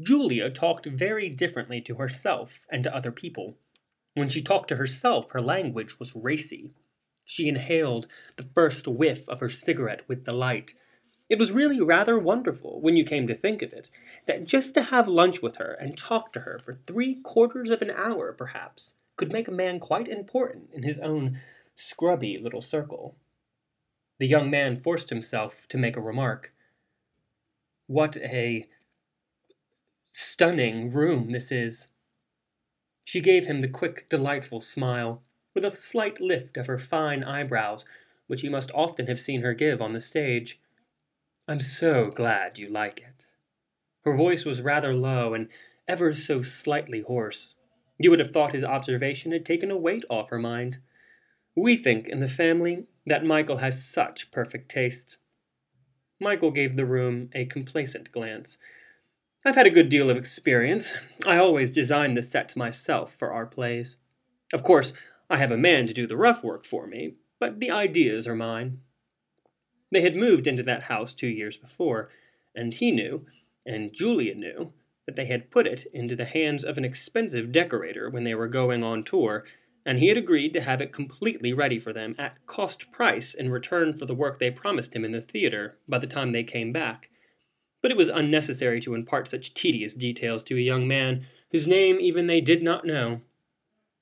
Julia talked very differently to herself and to other people. When she talked to herself, her language was racy. She inhaled the first whiff of her cigarette with delight. It was really rather wonderful, when you came to think of it, that just to have lunch with her and talk to her for 3/4 of an hour, perhaps, could make a man quite important in his own scrubby little circle. The young man forced himself to make a remark. "What a stunning room this is!" She gave him the quick, delightful smile, with a slight lift of her fine eyebrows, which he must often have seen her give on the stage. "I'm so glad you like it." Her voice was rather low and ever so slightly hoarse. You would have thought his observation had taken a weight off her mind. "We think in the family that Michael has such perfect taste." Michael gave the room a complacent glance. "I've had a good deal of experience. I always design the sets myself for our plays. Of course, I have a man to do the rough work for me, but the ideas are mine." They had moved into that house 2 years before, and he knew, and Julia knew, that they had put it into the hands of an expensive decorator when they were going on tour, and he had agreed to have it completely ready for them at cost price in return for the work they promised him in the theater by the time they came back. But it was unnecessary to impart such tedious details to a young man whose name even they did not know.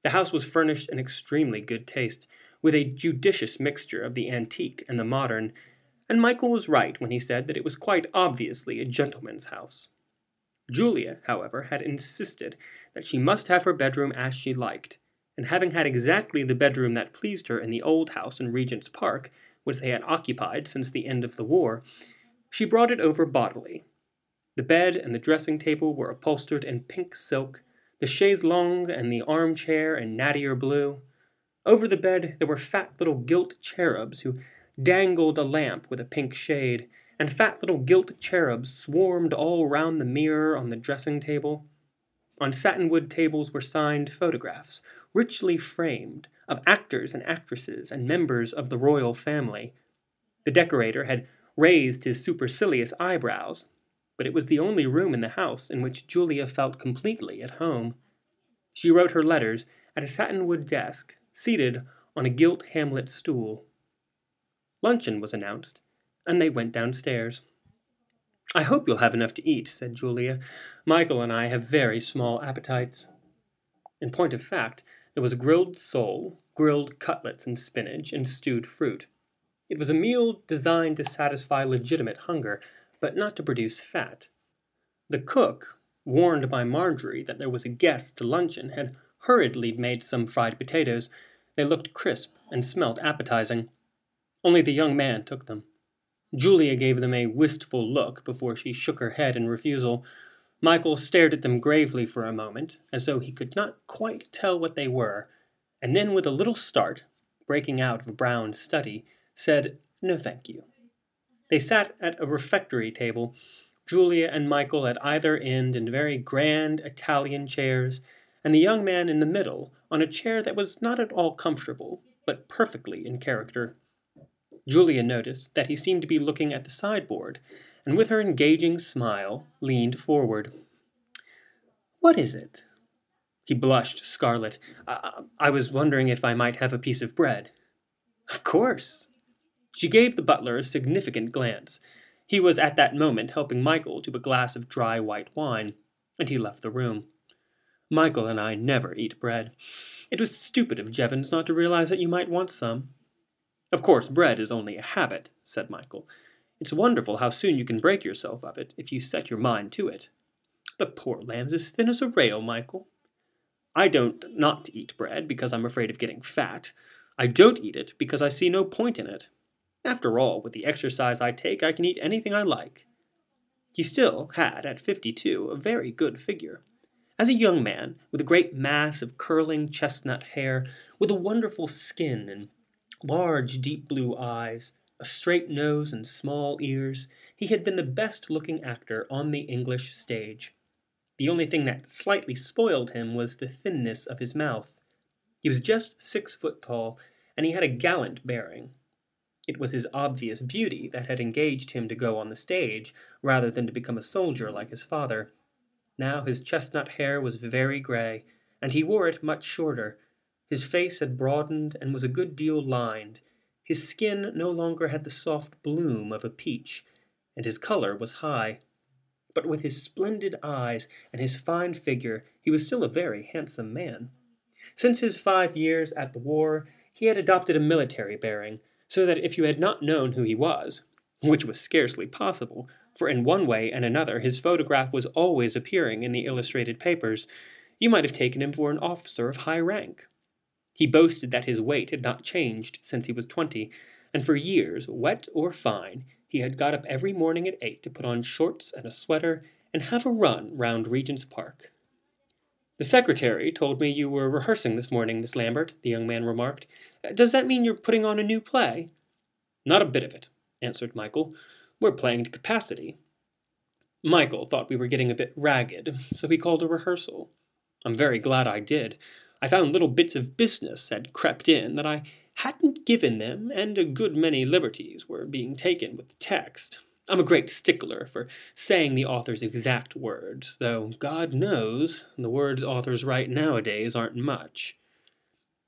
The house was furnished in extremely good taste, with a judicious mixture of the antique and the modern, and Michael was right when he said that it was quite obviously a gentleman's house. Julia, however, had insisted that she must have her bedroom as she liked, and having had exactly the bedroom that pleased her in the old house in Regent's Park, which they had occupied since the end of the war, she brought it over bodily. The bed and the dressing-table were upholstered in pink silk, the chaise longue and the armchair in nattier blue. Over the bed there were fat little gilt cherubs who dangled a lamp with a pink shade, and fat little gilt cherubs swarmed all round the mirror on the dressing-table. On satinwood tables were signed photographs, richly framed, of actors and actresses and members of the royal family. The decorator had raised his supercilious eyebrows, but it was the only room in the house in which Julia felt completely at home. She wrote her letters at a satinwood desk, seated on a gilt Hamlet stool. Luncheon was announced, and they went downstairs. "I hope you'll have enough to eat," said Julia. "Michael and I have very small appetites." In point of fact, there was grilled sole, grilled cutlets and spinach, and stewed fruit. It was a meal designed to satisfy legitimate hunger, but not to produce fat. The cook, warned by Marjorie that there was a guest to luncheon, had hurriedly made some fried potatoes. They looked crisp and smelt appetizing. Only the young man took them. Julia gave them a wistful look before she shook her head in refusal. Michael stared at them gravely for a moment, as though he could not quite tell what they were, and then with a little start, breaking out of a brown study, said, "No, thank you." They sat at a refectory table, Julia and Michael at either end in very grand Italian chairs, and the young man in the middle on a chair that was not at all comfortable, but perfectly in character. Julia noticed that he seemed to be looking at the sideboard, and with her engaging smile, leaned forward. "What is it?" He blushed scarlet. I was wondering if I might have a piece of bread." "Of course." She gave the butler a significant glance. He was at that moment helping Michael to a glass of dry white wine, and he left the room. "Michael and I never eat bread. It was stupid of Jevons not to realize that you might want some." "Of course, bread is only a habit," said Michael. "It's wonderful how soon you can break yourself of it, if you set your mind to it." "The poor lamb's as thin as a rail, Michael." "I don't not eat bread because I'm afraid of getting fat. I don't eat it because I see no point in it. After all, with the exercise I take, I can eat anything I like." He still had, at 52, a very good figure. As a young man, with a great mass of curling chestnut hair, with a wonderful skin and large deep blue eyes, a straight nose and small ears, he had been the best-looking actor on the English stage. The only thing that slightly spoiled him was the thinness of his mouth. He was just 6 foot tall, and he had a gallant bearing. It was his obvious beauty that had engaged him to go on the stage, rather than to become a soldier like his father. Now his chestnut hair was very gray, and he wore it much shorter. His face had broadened and was a good deal lined. His skin no longer had the soft bloom of a peach, and his color was high. But with his splendid eyes and his fine figure, he was still a very handsome man. Since his 5 years at the war, he had adopted a military bearing, so that if you had not known who he was, which was scarcely possible, for in one way and another his photograph was always appearing in the illustrated papers, you might have taken him for an officer of high rank. He boasted that his weight had not changed since he was 20, and for years, wet or fine, he had got up every morning at 8 to put on shorts and a sweater and have a run round Regent's Park. "The secretary told me you were rehearsing this morning, Miss Lambert," the young man remarked. "Does that mean you're putting on a new play?" "Not a bit of it," answered Michael. "We're playing to capacity." Michael thought we were getting a bit ragged, so he called a rehearsal. I'm very glad I did. I found little bits of business had crept in that I hadn't given them, and a good many liberties were being taken with the text. I'm a great stickler for saying the author's exact words, though God knows the words authors write nowadays aren't much.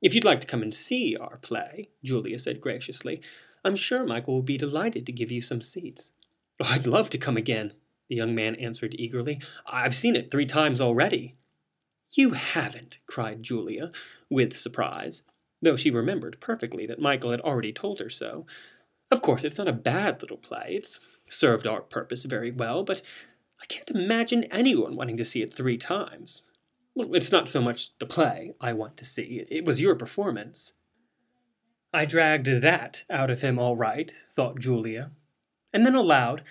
"If you'd like to come and see our play," Julia said graciously, "I'm sure Michael will be delighted to give you some seats." "Oh, I'd love to come again," the young man answered eagerly. "I've seen it 3 times already." "You haven't!" cried Julia, with surprise, though she remembered perfectly that Michael had already told her so. "Of course, it's not a bad little play. It's served our purpose very well, but I can't imagine anyone wanting to see it 3 times. Well, it's not so much the play I want to see. It was your performance." "I dragged that out of him all right," thought Julia. And then aloud,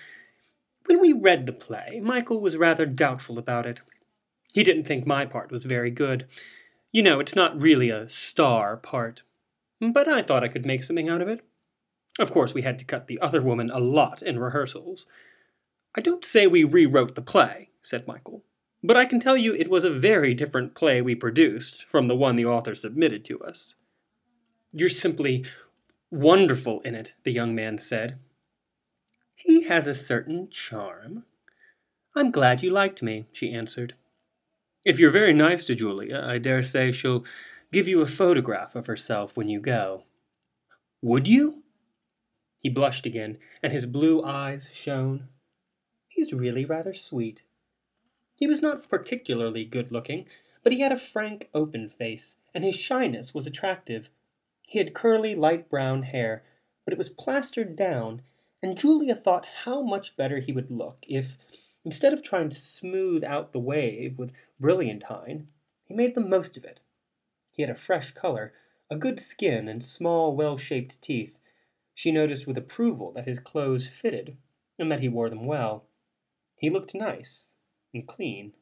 "When we read the play, Michael was rather doubtful about it. He didn't think my part was very good. You know, it's not really a star part. But I thought I could make something out of it. Of course, we had to cut the other woman a lot in rehearsals." "I don't say we rewrote the play," said Michael, "but I can tell you it was a very different play we produced from the one the author submitted to us." "You're simply wonderful in it," the young man said. "He has a certain charm." "I'm glad you liked me," she answered. "If you're very nice to Julia, I dare say she'll give you a photograph of herself when you go." "Would you?" He blushed again, and his blue eyes shone. "He's really rather sweet." He was not particularly good-looking, but he had a frank, open face, and his shyness was attractive. He had curly, light brown hair, but it was plastered down, and Julia thought how much better he would look if, instead of trying to smooth out the wave with brilliantine, he made the most of it. He had a fresh color, a good skin, and small, well-shaped teeth. She noticed with approval that his clothes fitted, and that he wore them well. He looked nice and clean.